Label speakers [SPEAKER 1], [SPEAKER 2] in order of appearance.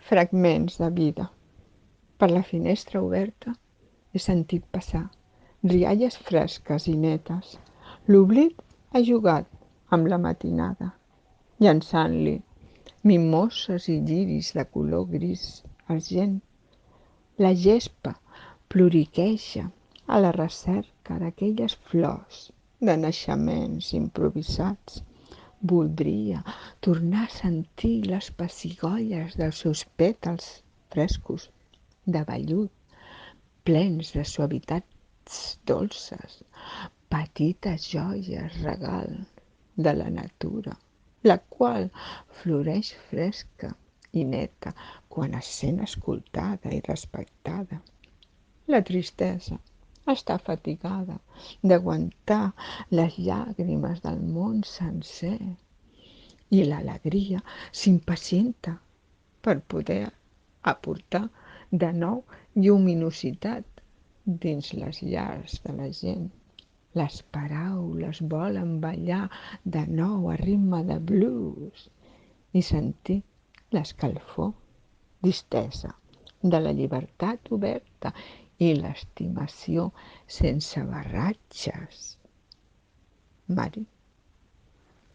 [SPEAKER 1] Fragments de vida. Per la finestra oberta he sentit passar rialles fresques i netes. L'oblit ha jugat amb la matinada, llançant-li mimoses i lliris de color gris argent. La gespa ploriqueja a la recerca d'aquelles flors de naixements improvisats. Voldria tornar a sentir les pessigolles dels seus pètals frescos de vellut, plens de suavitats dolces, petites joies regal de la natura, la qual floreix fresca i neta quan es sent escoltada i respectada. La tristesa està fatigada d'aguantar les llàgrimes del món sencer i l'alegria s'impacienta per poder aportar de nou lluminositat dins les llars de la gent. Les paraules volen ballar de nou a ritme de blues i sentir l'escalfor distesa de la llibertat oberta i l'estimació sense barratges. Mari.